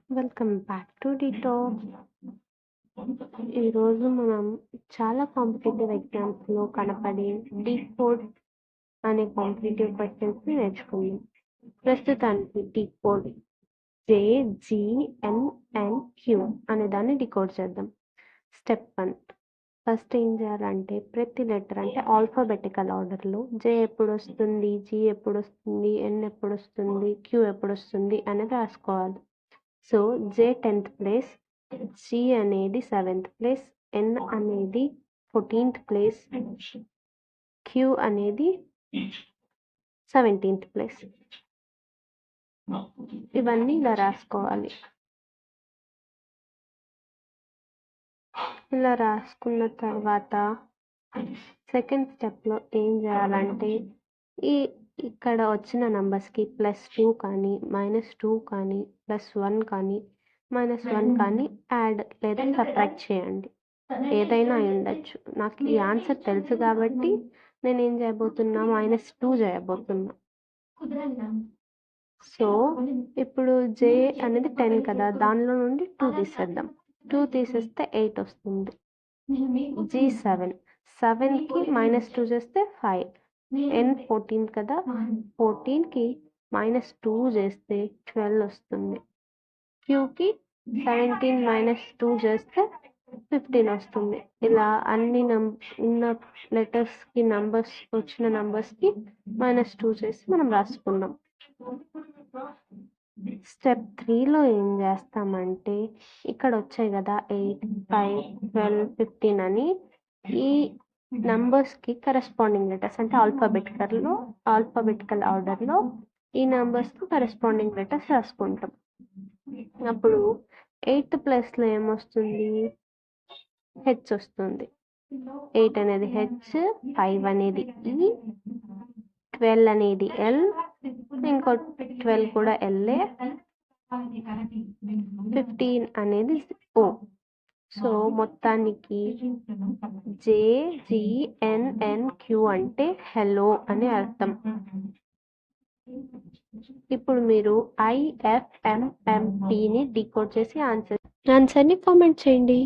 Welcome back to talk. ఈరోజు మనం చాలా కాంపిటేటివ్ ఎగ్జామ్స్లో కనపడే డీకోడ్ అనే కాంపిటేటివ్ క్వశ్చన్స్ని నేర్చుకుందాం. ప్రస్తుతానికి డీకోడ్ JGNNQ అనే దాన్ని డికోడ్ చేద్దాం. స్టెప్ 1. ఫస్ట్ ఏం చేయాలంటే ప్రతి లెటర్ అంటే ఆల్ఫాబెటికల్ ఆర్డర్లో J ఎప్పుడు వస్తుంది, G ఎప్పుడు వస్తుంది, N ఎప్పుడు వస్తుంది, Q ఎప్పుడు వస్తుంది అనేది రాసుకోవాలి. So J 10th place, G అనేది 7th ప్లేస్, N అనేది 14th ప్లేస్, Q అనేది 17th ప్లేస్. ఇవన్నీ ఇలా రాసుకోవాలి. ఇలా రాసుకున్న తర్వాత సెకండ్ స్టెప్లో ఏం చేయాలంటే ఇక్కడ వచ్చిన నంబర్స్కి +2 కానీ -2 కానీ +1 కానీ -1 కానీ యాడ్ లేదా సబ్ట్రాక్ట్ చేయండి. ఏదైనా అయి ఉండొచ్చు. నాకు ఈ ఆన్సర్ తెలుసు కాబట్టి నేను ఏం చేయబోతున్నా, -2 చేయబోతున్నా. సో ఇప్పుడు J అనేది 10 కదా, దానిలో నుండి 2 తీసేద్దాం. 2 తీసేస్తే 8 వస్తుంది. G 7కి -2 చేస్తే 5. N 14 కదా, 14కి -2 చేస్తే 12 వస్తుంది. Qకి 17 - 2 చేస్తే 15 వస్తుంది. ఇలా అన్ని ఉన్న లెటర్స్కి వచ్చిన నంబర్స్కి -2 చేసి మనం రాసుకున్నాం. స్టెప్ 3లో ఏం చేస్తామంటే ఇక్కడ వచ్చాయి కదా 8, 5, 12, 15 అని ఈ నంబర్స్కి కరెస్పాండింగ్ లెటర్స్ అంటే ఆల్ఫాబెటికల్ ఆర్డర్లో ఈ నంబర్స్కి కరెస్పాండింగ్ లెటర్స్ రాసుకుంటాం. అప్పుడు 8th ప్లేస్లో ఏమొస్తుంది, హెచ్ వస్తుంది. 8 అనేది హెచ్, 5 అనేది ఈ, 12 అనేది ఎల్, ఇంకో 12 కూడా ఎల్ఏ, 15 అనేది ఓ. సో మొత్తానికి JGNNQ అంటే హెలో అని అర్థం. ఇప్పుడు మీరు IFMMPని డికోడ్ చేసి ఆన్సర్ని కామెంట్ చేయండి.